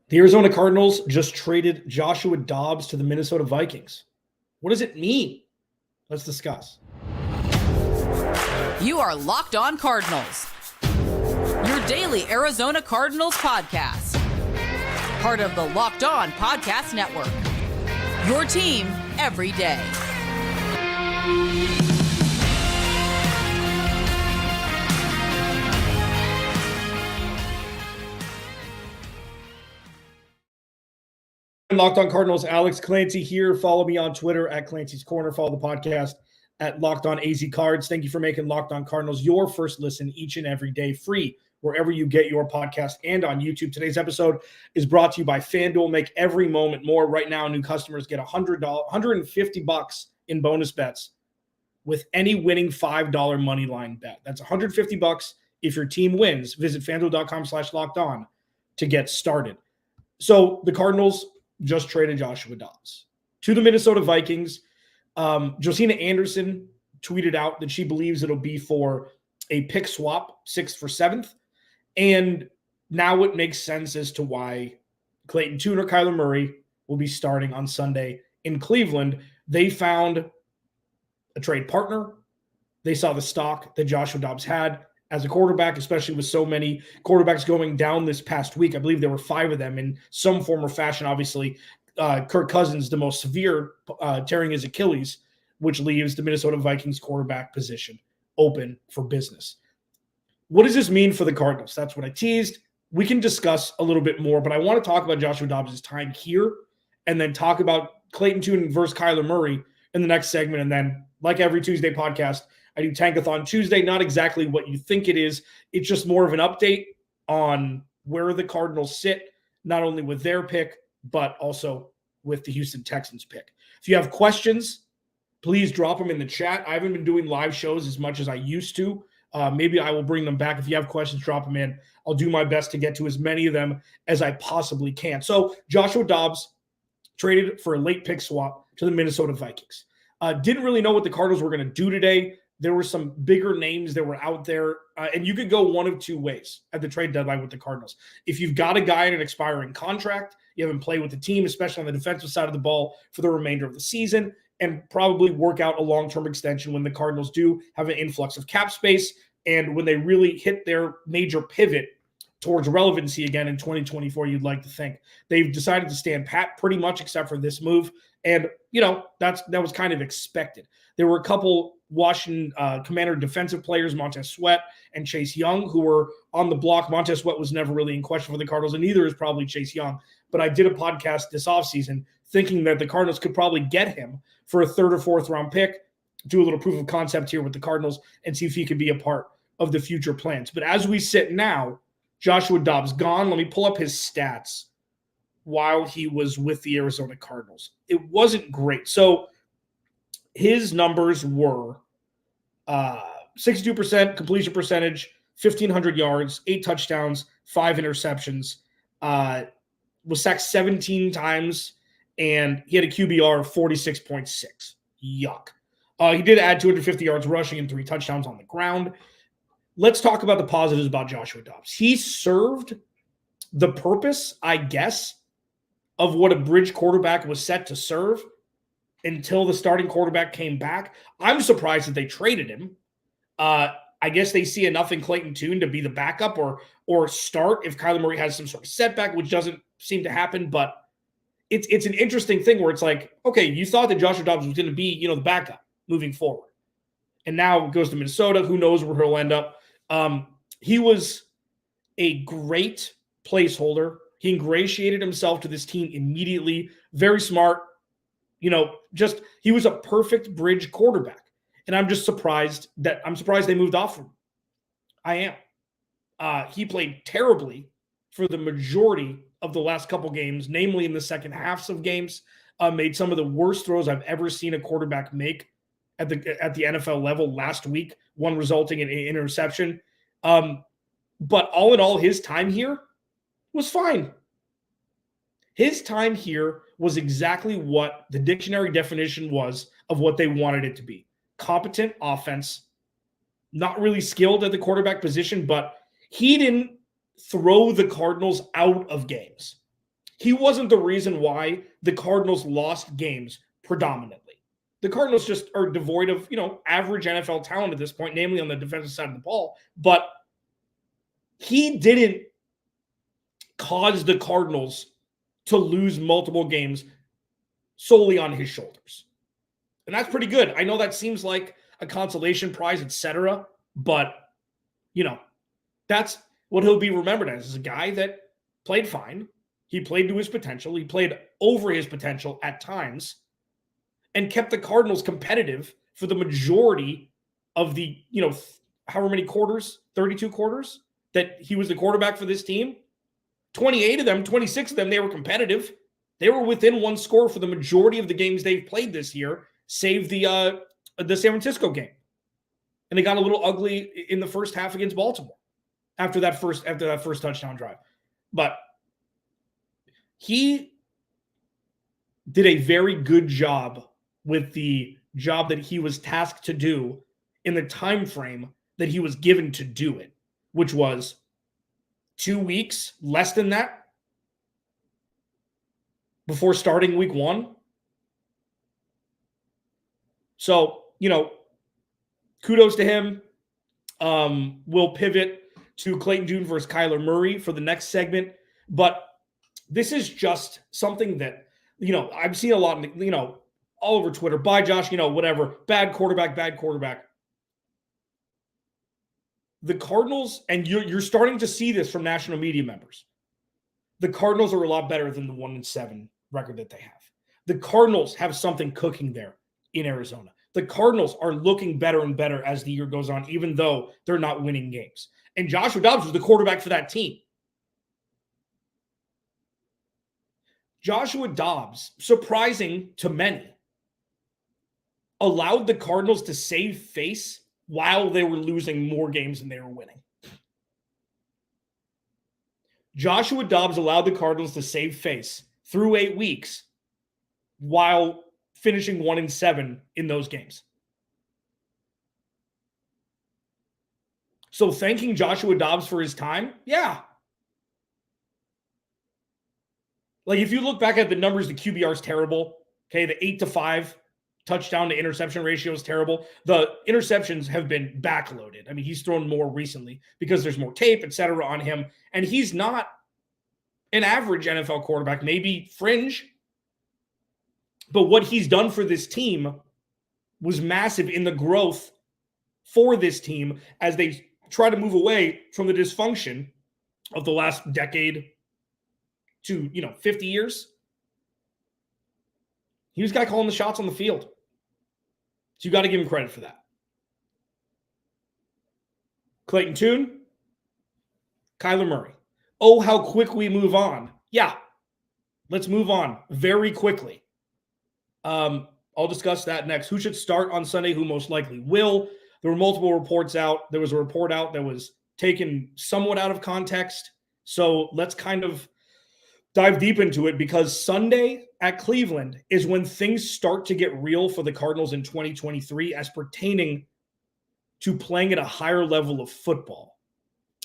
The Arizona Cardinals just traded Joshua Dobbs to the Minnesota Vikings. What does it mean? Let's discuss. You are Locked On Cardinals, your daily Arizona Cardinals podcast. Part of the Locked On Podcast Network, your team every day. Locked On Cardinals, Alex Clancy here. Follow me on Twitter at Clancy's Corner. Follow the podcast at Locked On AZ Cards. Thank you for making Locked On Cardinals your first listen each and every day, free wherever you get your podcast and on YouTube. Today's episode is brought to you by FanDuel. Make every moment more. Right now, new customers get $150 in bonus bets with any winning $5 money line bet. That's $150 if your team wins. Visit FanDuel.com/LockedOn to get started. So the Cardinals just traded Joshua Dobbs to the Minnesota Vikings. Josina Anderson tweeted out that she believes it'll be for a pick swap, 6th for 7th. And now it makes sense as to why Clayton Tune or Kyler Murray will be starting on Sunday in Cleveland. They found a trade partner. They saw the stock that Joshua Dobbs had as a quarterback, especially with so many quarterbacks going down this past week. I believe there were 5 of them in some form or fashion. Obviously, Kirk Cousins, the most severe, tearing his Achilles, which leaves the Minnesota Vikings quarterback position open for business. What does this mean for the Cardinals? That's what I teased. We can discuss a little bit more, but I want to talk about Joshua Dobbs' time here and then talk about Clayton Tune versus Kyler Murray in the next segment. And then, like every Tuesday podcast, I do Tankathon Tuesday, not exactly what you think it is. It's just more of an update on where the Cardinals sit, not only with their pick, but also with the Houston Texans pick. If you have questions, please drop them in the chat. I haven't been doing live shows as much as I used to. Maybe I will bring them back. If you have questions, drop them in. I'll do my best to get to as many of them as I possibly can. So Joshua Dobbs traded for a late pick swap to the Minnesota Vikings. Didn't really know what the Cardinals were going to do today. There were some bigger names that were out there, and you could go one of two ways at the trade deadline with the Cardinals. If you've got a guy in an expiring contract, you haven't played with the team, especially on the defensive side of the ball for the remainder of the season, and probably work out a long-term extension when the Cardinals do have an influx of cap space and when they really hit their major pivot towards relevancy again in 2024, you'd like to think. They've decided to stand pat pretty much except for this move, and, that was kind of expected. There were a couple Washington Commander defensive players, Montez Sweat and Chase Young, who were on the block. Montez Sweat was never really in question for the Cardinals, and neither is probably Chase Young. But I did a podcast this offseason thinking that the Cardinals could probably get him for a 3rd or 4th round pick, do a little proof of concept here with the Cardinals, and see if he could be a part of the future plans. But as we sit now, Joshua Dobbs gone. Let me pull up his stats while he was with the Arizona Cardinals. It wasn't great. So his numbers were 62% completion percentage, 1,500 yards, 8 touchdowns, 5 interceptions, was sacked 17 times, and he had a QBR of 46.6. Yuck. He did add 250 yards rushing and 3 touchdowns on the ground. Let's talk about the positives about Joshua Dobbs. He served the purpose, I guess, of what a bridge quarterback was set to serve until the starting quarterback came back. I'm surprised that they traded him. I guess they see enough in Clayton Tune to be the backup or start if Kyler Murray has some sort of setback, which doesn't seem to happen. But it's an interesting thing where it's like, okay, you thought that Joshua Dobbs was going to be, the backup moving forward. And now it goes to Minnesota. Who knows where he'll end up. He was a great placeholder. He ingratiated himself to this team immediately. Very smart. He was a perfect bridge quarterback. And I'm just surprised they moved off him. I am. He played terribly for the majority of the last couple games, namely in the second halves of games. Made some of the worst throws I've ever seen a quarterback make at the NFL level last week, one resulting in an interception. But all in all, his time here was fine. His time here was exactly what the dictionary definition was of what they wanted it to be. Competent offense, not really skilled at the quarterback position, but he didn't throw the Cardinals out of games. He wasn't the reason why the Cardinals lost games predominantly. The Cardinals just are devoid of, average NFL talent at this point, namely on the defensive side of the ball. But he didn't cause the Cardinals to lose multiple games solely on his shoulders. And that's pretty good. I know that seems like a consolation prize, etc. But, that's what he'll be remembered as a guy that played fine. He played to his potential. He played over his potential at times and kept the Cardinals competitive for the majority of the, however many quarters, 32 quarters that he was the quarterback for this team. 28 of them, 26 of them, they were competitive. They were within one score for the majority of the games they've played this year, save the San Francisco game. And they got a little ugly in the first half against Baltimore after that first touchdown drive. But he did a very good job with the job that he was tasked to do in the time frame that he was given to do it, which was 2 weeks, less than that, before starting week 1. So, kudos to him. We'll pivot to Clayton Tune versus Kyler Murray for the next segment. But this is just something that, I've seen a lot, all over Twitter. Bye, Josh, whatever. Bad quarterback. The Cardinals, and you're starting to see this from national media members. The Cardinals are a lot better than the 1-7 record that they have. The Cardinals have something cooking there in Arizona. The Cardinals are looking better and better as the year goes on, even though they're not winning games. And Joshua Dobbs was the quarterback for that team. Joshua Dobbs, surprising to many, allowed the Cardinals to save face while they were losing more games than they were winning. Joshua Dobbs allowed the Cardinals to save face through 8 weeks while finishing 1-7 in those games. So thanking Joshua Dobbs for his time, yeah. Like if you look back at the numbers, the QBR is terrible. Okay, the 8-5 touchdown to interception ratio is terrible. The interceptions have been backloaded. I mean, he's thrown more recently because there's more tape, etc. on him. And he's not an average NFL quarterback, maybe fringe. But what he's done for this team was massive in the growth for this team as they try to move away from the dysfunction of the last decade to, 50 years. He was the guy calling the shots on the field. So you got to give him credit for that. Clayton Tune, Kyler Murray. Oh, how quick we move on. Yeah, let's move on very quickly. I'll discuss that next. Who should start on Sunday? Who most likely will? There were multiple reports out. There was a report out that was taken somewhat out of context. So let's kind of dive deep into it because Sunday at Cleveland is when things start to get real for the Cardinals in 2023 as pertaining to playing at a higher level of football.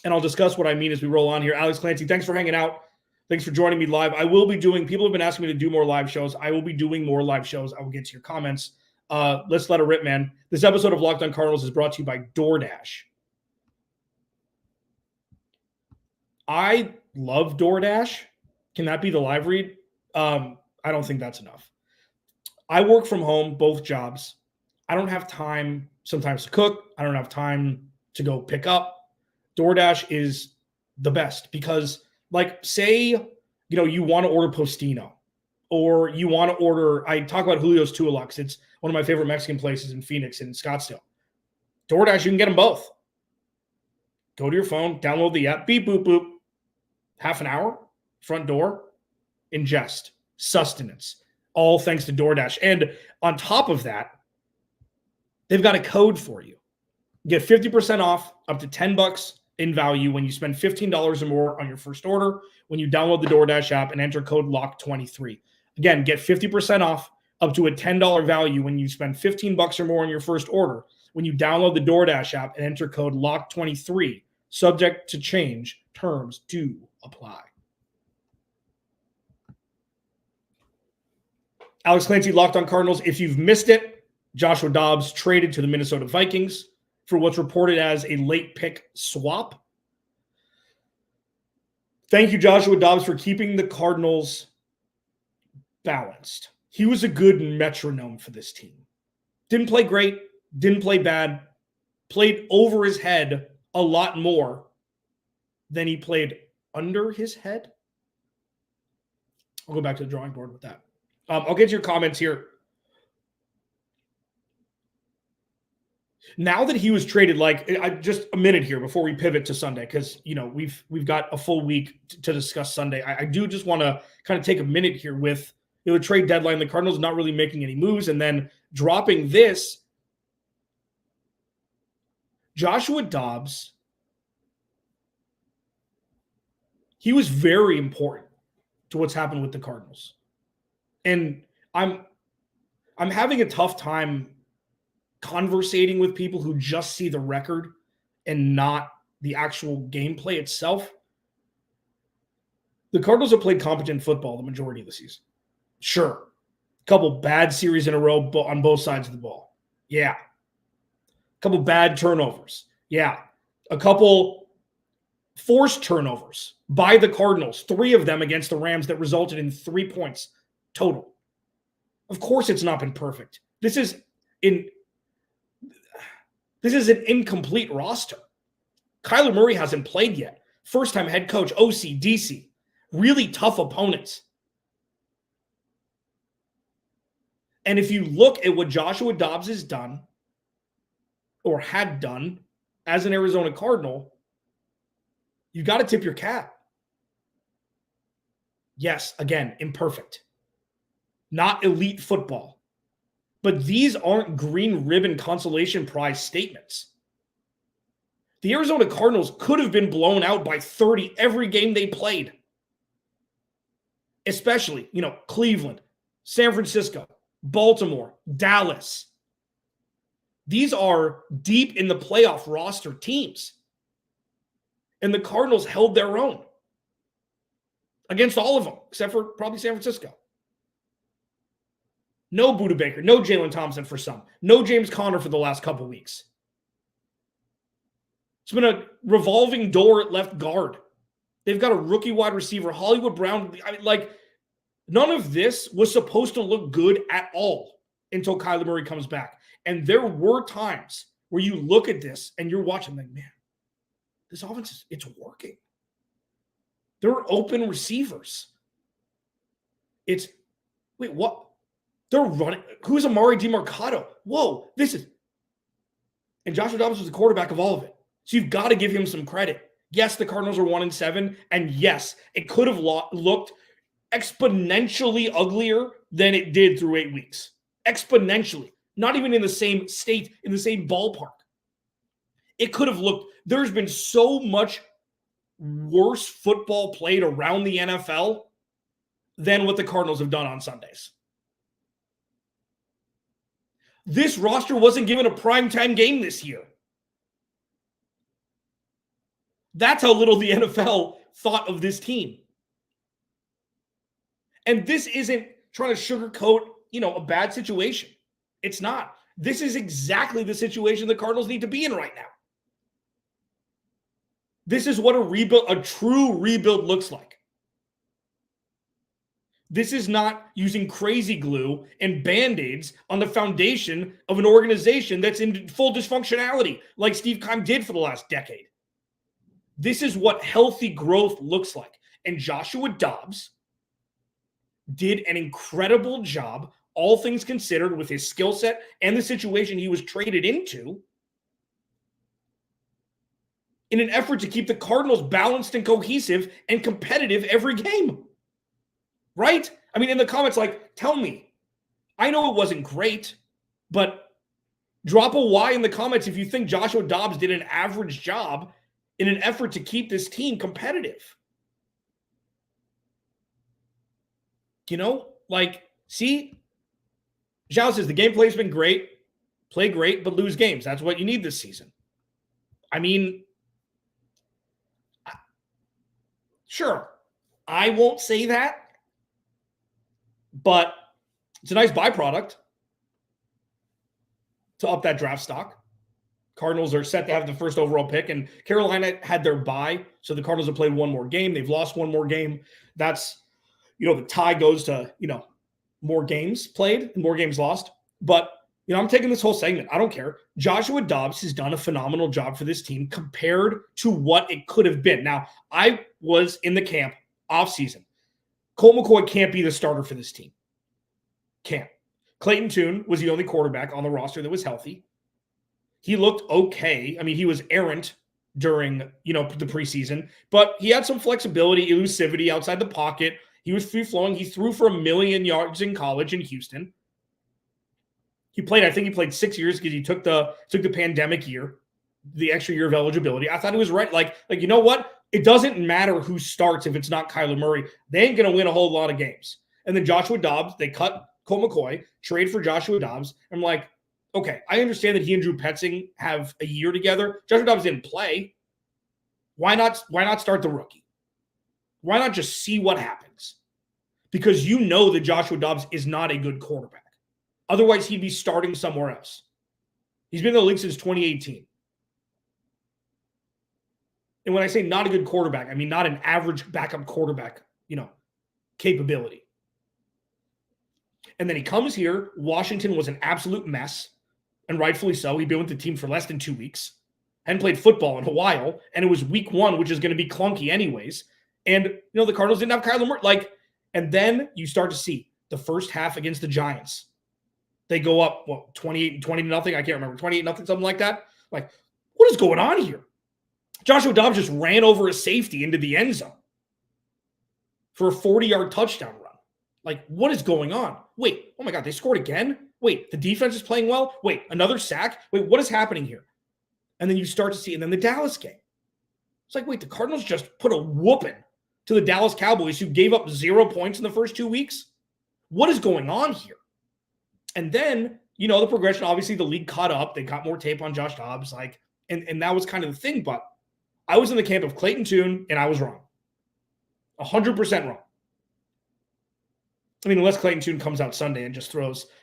And I'll discuss what I mean as we roll on here. Alex Clancy, thanks for hanging out. Thanks for joining me live. People have been asking me to do more live shows. I will be doing more live shows. I will get to your comments. Let's let it rip, man. This episode of Locked On Cardinals is brought to you by DoorDash. I love DoorDash. Can that be the live read? I don't think that's enough. I work from home, both jobs. I don't have time sometimes to cook. I don't have time to go pick up. DoorDash is the best because, like, say, you want to order Postino or you want to order, I talk about Julio's Tualux. It's one of my favorite Mexican places in Phoenix and Scottsdale. DoorDash, you can get them both. Go to your phone, download the app, beep, boop, boop. Half an hour, front door, ingest, sustenance, all thanks to DoorDash. And on top of that, they've got a code for you. Get 50% off up to $10 in value when you spend $15 or more on your first order when you download the DoorDash app and enter code LOCK23. Again, get 50% off up to a $10 value when you spend $15 or more on your first order when you download the DoorDash app and enter code LOCK23. Subject to change. Terms do apply. Alex Clancy, Locked on Cardinals. If you've missed it, Joshua Dobbs traded to the Minnesota Vikings for what's reported as a late pick swap. Thank you, Joshua Dobbs, for keeping the Cardinals balanced. He was a good metronome for this team. Didn't play great, didn't play bad, played over his head a lot more than he played under his head. I'll go back to the drawing board with that. I'll get to your comments here. Now that he was traded, just a minute here before we pivot to Sunday, because we've got a full week to discuss Sunday. I do just want to kind of take a minute here with the trade deadline. The Cardinals not really making any moves, and then dropping this. Joshua Dobbs, he was very important to what's happened with the Cardinals. And I'm having a tough time conversating with people who just see the record and not the actual gameplay itself. The Cardinals have played competent football the majority of the season. Sure. A couple bad series in a row on both sides of the ball. Yeah. A couple bad turnovers. Yeah. A couple forced turnovers by the Cardinals, 3 of them against the Rams that resulted in 3 points total. Of course it's not been perfect. This is an incomplete roster. Kyler Murray hasn't played yet. First-time head coach, OC, DC. Really tough opponents. And if you look at what Joshua Dobbs has done or had done as an Arizona Cardinal, you got to tip your cap. Yes, again, imperfect. Not elite football. But these aren't green ribbon consolation prize statements. The Arizona Cardinals could have been blown out by 30 every game they played. Especially, Cleveland, San Francisco, Baltimore, Dallas. These are deep in the playoff roster teams. And the Cardinals held their own against all of them, except for probably San Francisco. No Budda Baker, no Jalen Thompson for some, no James Conner for the last couple weeks. It's been a revolving door at left guard. They've got a rookie wide receiver, Hollywood Brown. None of this was supposed to look good at all until Kyler Murray comes back. And there were times where you look at this and you're watching like, man, this offense, it's working. There are open receivers. Wait, what? They're running. Who's Amari DeMarcado? Whoa, and Joshua Dobbs was the quarterback of all of it. So you've got to give him some credit. Yes, the Cardinals are 1-7, and yes, it could have looked exponentially uglier than it did through 8 weeks. Exponentially. Not even in the same state, in the same ballpark. It could have looked, there's been so much worse football played around the NFL than what the Cardinals have done on Sundays. This roster wasn't given a primetime game this year. That's how little the NFL thought of this team. And this isn't trying to sugarcoat, a bad situation. It's not. This is exactly the situation the Cardinals need to be in right now. This is what a true rebuild looks like. This is not using crazy glue and Band-Aids on the foundation of an organization that's in full dysfunctionality like Steve Keim did for the last decade. This is what healthy growth looks like. And Joshua Dobbs did an incredible job, all things considered, with his skill set and the situation he was traded into, in an effort to keep the Cardinals balanced and cohesive and competitive every game. Right? I mean, in the comments, tell me. I know it wasn't great, but drop a Y in the comments if you think Joshua Dobbs did an average job in an effort to keep this team competitive. See? Zhao says the gameplay's been great. Play great, but lose games. That's what you need this season. I mean, sure, I won't say that. But It's a nice byproduct to up that draft stock. Cardinals are set to have the first overall pick, and Carolina had their bye, so the Cardinals have played one more game. They've lost one more game. That's, the tie goes to, more games played and more games lost. But, I'm taking this whole segment. I don't care. Joshua Dobbs has done a phenomenal job for this team compared to what it could have been. Now, I was in the camp offseason. Colt McCoy can't be the starter for this team. Can't. Clayton Tune was the only quarterback on the roster that was healthy. He looked okay. I mean, he was errant during, the preseason, but he had some flexibility, elusivity outside the pocket. He was free-flowing. He threw for 1 million yards in college in Houston. I think he played 6 years because he took the pandemic year, the extra year of eligibility. I thought he was right. Like, you know what? It doesn't matter who starts if it's not Kyler Murray. They ain't going to win a whole lot of games. And then Joshua Dobbs, they cut Colt McCoy, trade for Joshua Dobbs. I'm like, okay, I understand that he and Drew Petzing have a year together. Joshua Dobbs didn't play. Why not start the rookie? Why not just see what happens? Because that Joshua Dobbs is not a good quarterback. Otherwise, he'd be starting somewhere else. He's been in the league since 2018. And when I say not a good quarterback, I mean not an average backup quarterback, capability. And then he comes here. Washington was an absolute mess, and rightfully so. He'd been with the team for less than 2 weeks. Hadn't played football in a while, and it was week 1, which is going to be clunky anyways. And, the Cardinals didn't have Kyler Murray. And then you start to see the first half against the Giants. They go up, 28-20 to nothing. I can't remember, 28-0, something like that. Like, what is going on here? Joshua Dobbs just ran over a safety into the end zone for a 40-yard touchdown run. Like, what is going on? Wait, oh my God, they scored again? Wait, the defense is playing well? Wait, another sack? Wait, what is happening here? And then you start to see, and then the Dallas game. It's like, wait, the Cardinals just put a whooping to the Dallas Cowboys, who gave up 0 points in the first 2 weeks? What is going on here? And then, the progression, obviously the league caught up. They got more tape on Josh Dobbs, and that was kind of the thing. But I was in the camp of Clayton Tune, and I was wrong. 100% wrong. I mean, unless Clayton Tune comes out Sunday and just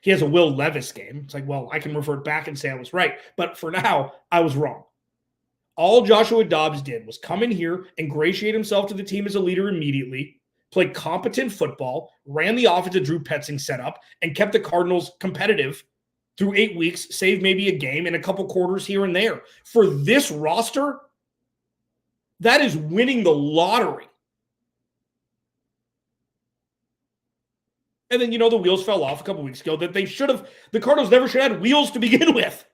he has a Will Levis game. It's like, well, I can revert back and say I was right. But for now, I was wrong. All Joshua Dobbs did was come in here, ingratiate himself to the team as a leader immediately, played competent football, ran the offense that Drew Petzing set up, and kept the Cardinals competitive through 8 weeks, save maybe a game and a couple quarters here and there. For this roster, that is winning the lottery. And then, the wheels fell off a couple weeks ago that the Cardinals never should have had wheels to begin with.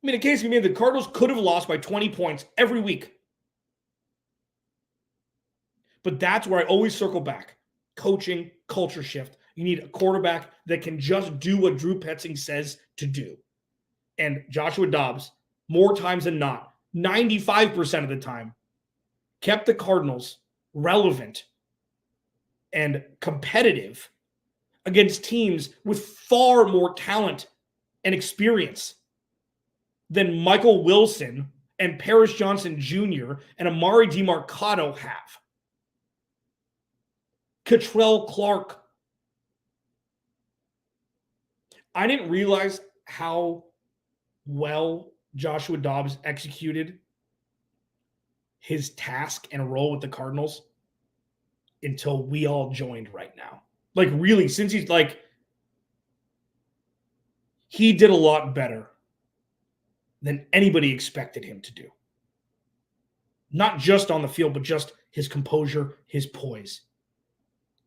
I mean, in case you mean the Cardinals could have lost by 20 points every week. But that's where I always circle back. Coaching, culture shift. You need a quarterback that can just do what Drew Petzing says to do. And Joshua Dobbs, more times than not, 95% of the time, kept the Cardinals relevant and competitive against teams with far more talent and experience than Michael Wilson and Paris Johnson Jr. and Amari DiMarcado have. Cottrell Clark. I didn't realize how well Joshua Dobbs executed his task and role with the Cardinals until we all joined right now. Like, really, since he did a lot better than anybody expected him to do. Not just on the field, but just his composure, his poise.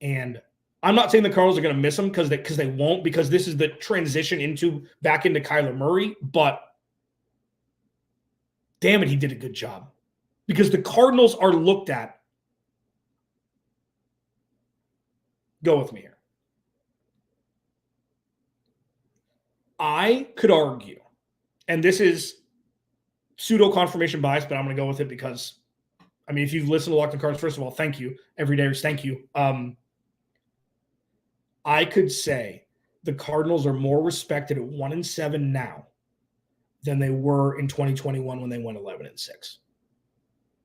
And I'm not saying the Cardinals are going to miss him because they won't, because this is the transition back into Kyler Murray, but damn it, he did a good job. Because the Cardinals are looked at. Go with me here. I could argue, and this is pseudo-confirmation bias, but I'm going to go with it because, I mean, if you've listened to Locked On Cards, first of all, thank you. Everydayers, thank you. I could say the Cardinals are more respected at 1-7 now than they were in 2021 when they went 11-6.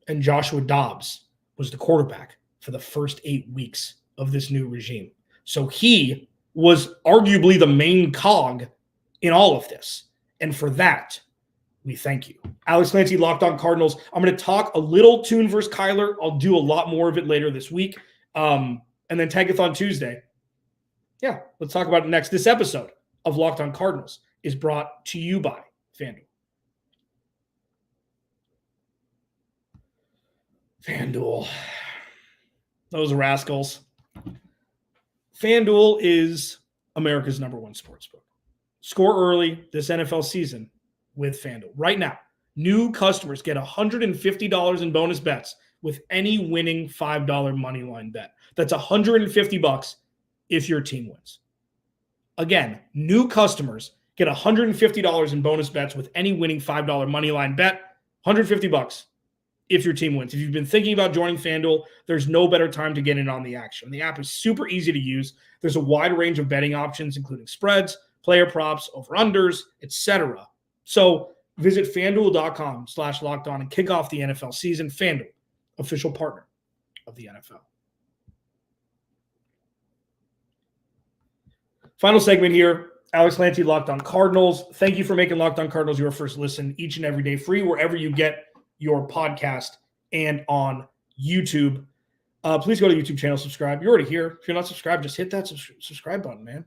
And Joshua Dobbs was the quarterback for the first 8 weeks of this new regime. So he was arguably the main cog in all of this. And for that, we thank you. Alex Clancy, Locked On Cardinals. I'm going to talk a little Tune versus Kyler. I'll do a lot more of it later this week. And then Tankathon Tuesday. Yeah, let's talk about it next. This episode of Locked On Cardinals is brought to you by FanDuel. FanDuel. Those rascals. FanDuel is America's #1 sportsbook. Score early this NFL season with FanDuel. Right now, new customers get $150 in bonus bets with any winning $5 money line bet. That's $150 if your team wins. Again, new customers get $150 in bonus bets with any winning $5 money line bet. $150 if your team wins. If you've been thinking about joining FanDuel, there's no better time to get in on the action. The app is super easy to use. There's a wide range of betting options, including spreads, player props, over-unders, etc. So visit FanDuel.com/lockedon and kick off the NFL season. FanDuel, official partner of the NFL. Final segment here. Alex Clancy, Locked On Cardinals. Thank you for making Locked On Cardinals your first listen each and every day, free wherever you get your podcast and on YouTube. Please go to the YouTube channel, subscribe. You're already here. If you're not subscribed, just hit that subscribe button, man.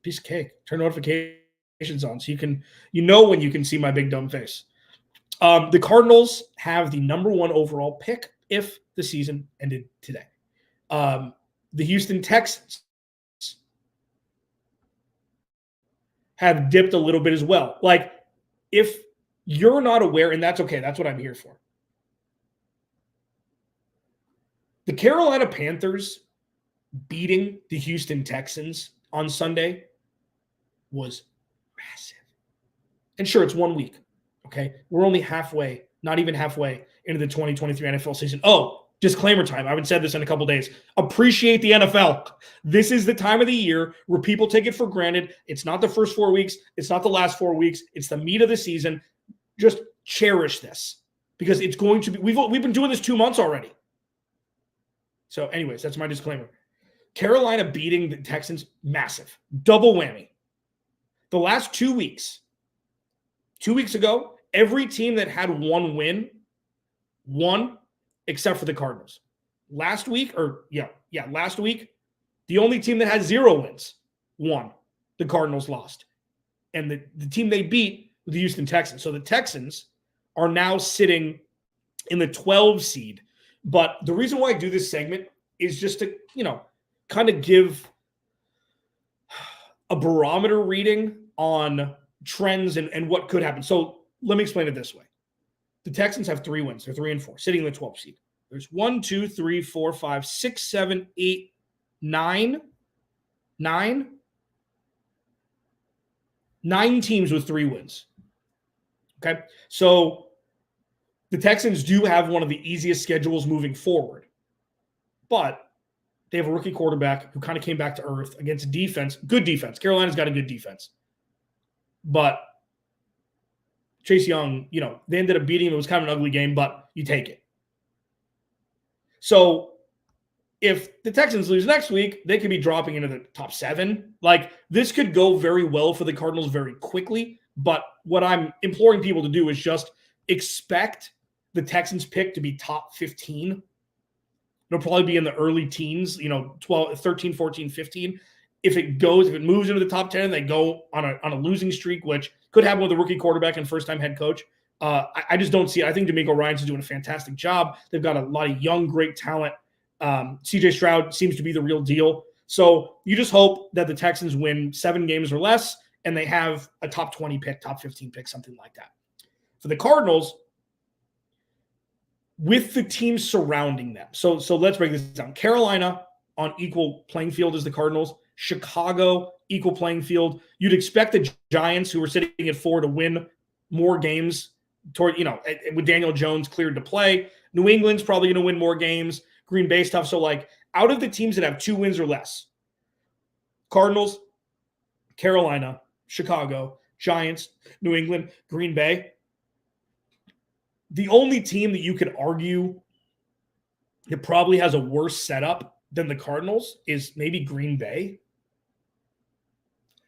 Piece of cake. Turn notifications on so you know when you can see my big dumb face. The Cardinals have the #1 overall pick if the season ended today. The Houston Texans have dipped a little bit as well. Like, if you're not aware, and that's okay, that's what I'm here for. The Carolina Panthers beating the Houston Texans on Sunday was massive. And sure, it's 1 week, okay? We're only halfway, not even halfway into the 2023 NFL season. Oh, disclaimer time. I haven't said this in a couple days. Appreciate the NFL. This is the time of the year where people take it for granted. It's not the first 4 weeks. It's not the last 4 weeks. It's the meat of the season. Just cherish this because it's going to be, we've been doing this 2 months already. So anyways, that's my disclaimer. Carolina beating the Texans, massive. Double whammy. The last 2 weeks, 2 weeks ago, every team that had one win won except for the Cardinals. Last week, the only team that had 0 wins won. The Cardinals lost. And the team they beat was the Houston Texans. So the Texans are now sitting in the 12 seed. But the reason why I do this segment is just to, kind of give a barometer reading on trends and what could happen. So let me explain it this way. The Texans have 3 wins. They're 3-4, sitting in the 12th seed. There's 1, 2, 3, 4, 5, 6, 7, 8, 9 teams with 3 wins. Okay. So the Texans do have one of the easiest schedules moving forward, but they have a rookie quarterback who kind of came back to earth against a defense, good defense. Carolina's got a good defense, but Chase Young, they ended up beating him. It was kind of an ugly game, but you take it. So if the Texans lose next week, they could be dropping into the top 7. Like, this could go very well for the Cardinals very quickly, but what I'm imploring people to do is just expect the Texans pick to be top 15. It'll probably be in the early teens, 12, 13, 14, 15. If it moves into the top 10 and they go on a losing streak, which could happen with a rookie quarterback and first-time head coach, I just don't see it. I think D'Amico Ryans is doing a fantastic job. They've got a lot of young, great talent. CJ Stroud seems to be the real deal. So you just hope that the Texans win 7 games or less and they have a top 20 pick, top 15 pick, something like that. For the Cardinals, with the teams surrounding them. So let's break this down. Carolina on equal playing field as the Cardinals. Chicago, equal playing field. You'd expect the Giants, who are sitting at 4, to win more games with Daniel Jones cleared to play. New England's probably going to win more games. Green Bay's tough. So, out of the teams that have 2 wins or less, Cardinals, Carolina, Chicago, Giants, New England, Green Bay, the only team that you could argue that probably has a worse setup than the Cardinals is maybe Green Bay.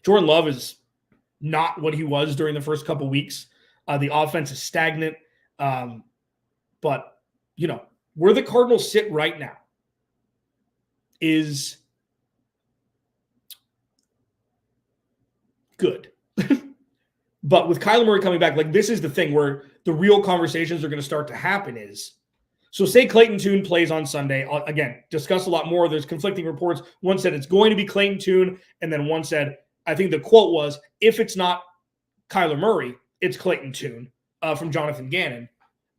Jordan Love is not what he was during the first couple weeks. The offense is stagnant. But, where the Cardinals sit right now is good. But with Kyler Murray coming back, this is the thing where the real conversations are going to start to happen is, so say Clayton Tune plays on Sunday. Again, discuss a lot more. There's conflicting reports. One said it's going to be Clayton Tune, and then one said, I think the quote was, if it's not Kyler Murray, it's Clayton Tune from Jonathan Gannon.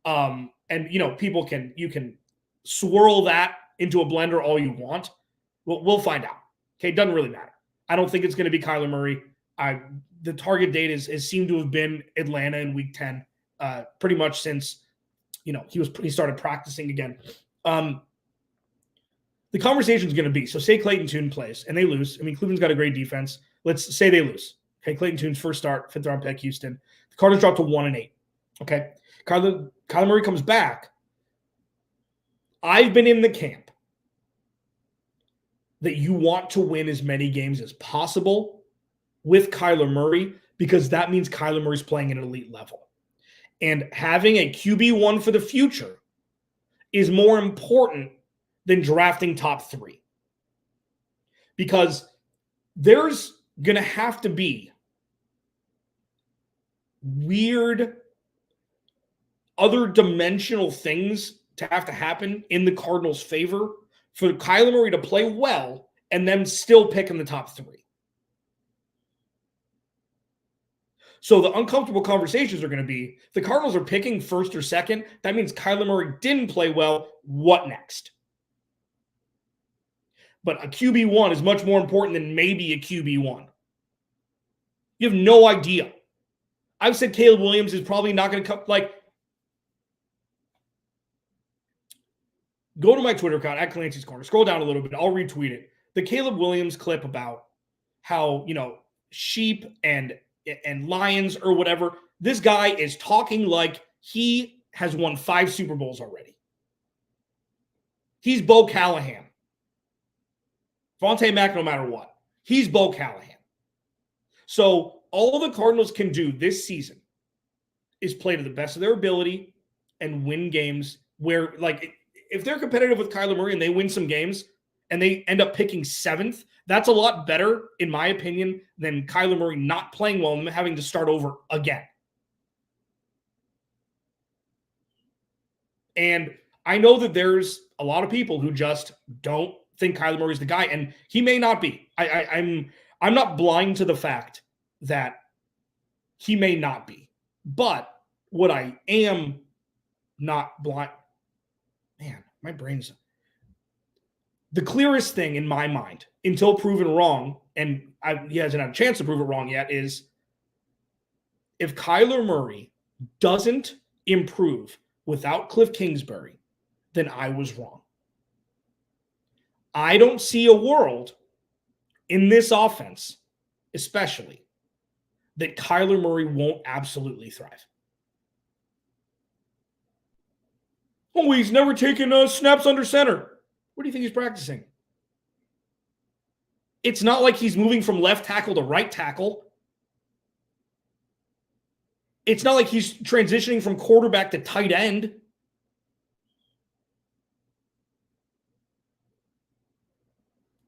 And, you can swirl that into a blender all you want. We'll find out. Okay, it doesn't really matter. I don't think it's going to be Kyler Murray. The target date is seemed to have been Atlanta in week 10, pretty much since, he started practicing again. The conversation is going to be, so say Clayton Tune plays and they lose. I mean, Cleveland's got a great defense. Let's say they lose. Okay, Clayton Tune's first start, 5th round pick, Houston. The Cardinals drop to 1-8. Okay, Kyler Murray comes back. I've been in the camp that you want to win as many games as possible with Kyler Murray because that means Kyler Murray's playing at an elite level. And having a QB1 for the future is more important than drafting top 3. Because there's going to have to be weird other dimensional things to have to happen in the Cardinals' favor for Kyler Murray to play well and then still pick in the top 3. So the uncomfortable conversations are going to be, the Cardinals are picking first or second. That means Kyler Murray didn't play well. What next? But a QB1 is much more important than maybe a QB1. You have no idea. I've said Caleb Williams is probably not going to come. Go to my Twitter account, at Clancy's Corner. Scroll down a little bit. I'll retweet it. The Caleb Williams clip about how, sheep and lions or whatever. This guy is talking like he has won 5 Super Bowls already. He's Bo Callahan. Vontae Mack, no matter what. He's Bo Callahan. So all the Cardinals can do this season is play to the best of their ability and win games where, if they're competitive with Kyler Murray and they win some games and they end up picking 7th, that's a lot better, in my opinion, than Kyler Murray not playing well and having to start over again. And I know that there's a lot of people who just don't think Kyler Murray's the guy, and he may not be. I'm not blind to the fact that he may not be. But what I am not blind... Man, my brain's... The clearest thing in my mind, until proven wrong, and he hasn't had a chance to prove it wrong yet, is if Kyler Murray doesn't improve without Cliff Kingsbury, then I was wrong. I don't see a world in this offense, especially, that Kyler Murray won't absolutely thrive. Oh, he's never taken snaps under center. What do you think he's practicing? It's not like he's moving from left tackle to right tackle. It's not like he's transitioning from quarterback to tight end.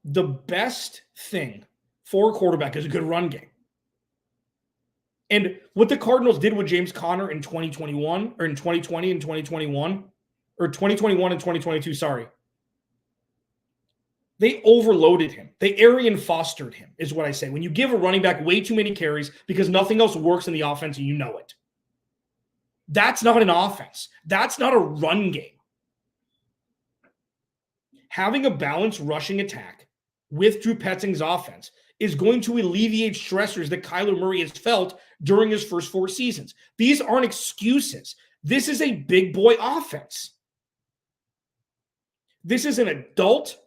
The best thing for a quarterback is a good run game. And what the Cardinals did with James Conner in 2021, or in 2020 and 2021, or 2021 and 2022, sorry. They overloaded him. They Arian Fostered him, is what I say. When you give a running back way too many carries because nothing else works in the offense and you know it. That's not an offense. That's not a run game. Having a balanced rushing attack with Drew Petzing's offense is going to alleviate stressors that Kyler Murray has felt during his first 4 seasons. These aren't excuses. This is a big boy offense. This is an adult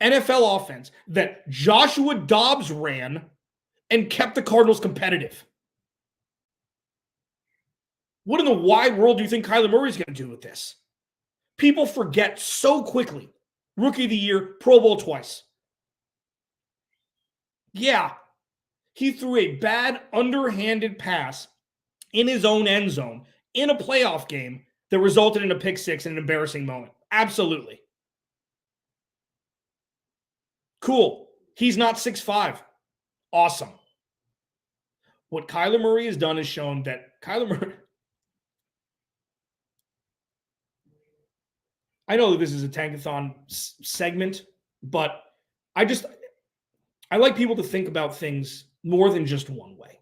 NFL offense that Joshua Dobbs ran and kept the Cardinals competitive. What in the wide world do you think Kyler Murray is going to do with this? People forget so quickly Rookie of the Year, Pro Bowl twice. Yeah, he threw a bad, underhanded pass in his own end zone in a playoff game that resulted in a pick six in an embarrassing moment. Absolutely. Cool. He's not 6'5". Awesome. What Kyler Murray has done is shown that Kyler Murray... I know that this is a Tankathon segment, but I like people to think about things more than just one way.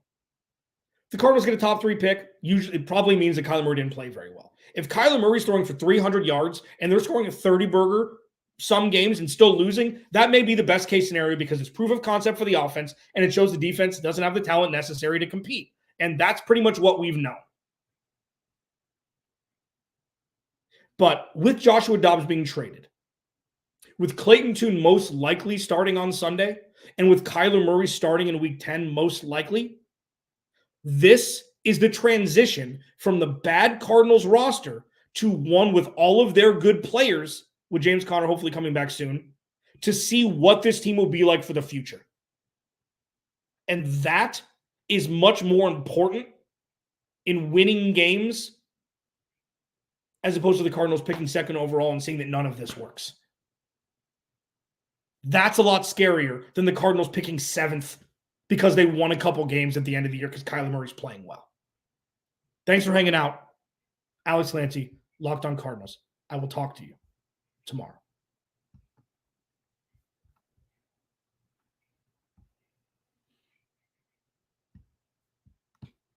If the Cardinals get a top 3 pick, usually it probably means that Kyler Murray didn't play very well. If Kyler Murray's throwing for 300 yards and they're scoring a 30-burger some games and still losing, that may be the best case scenario because it's proof of concept for the offense and it shows the defense doesn't have the talent necessary to compete. And that's pretty much what we've known. But with Joshua Dobbs being traded, with Clayton Tune most likely starting on Sunday, and with Kyler Murray starting in Week 10 most likely, this is the transition from the bad Cardinals roster to one with all of their good players, with James Conner hopefully coming back soon, to see what this team will be like for the future. And that is much more important in winning games as opposed to the Cardinals picking second overall and seeing that none of this works. That's a lot scarier than the Cardinals picking 7th because they won a couple games at the end of the year because Kyler Murray's playing well. Thanks for hanging out. Alex Clancy, Locked On Cardinals. I will talk to you tomorrow.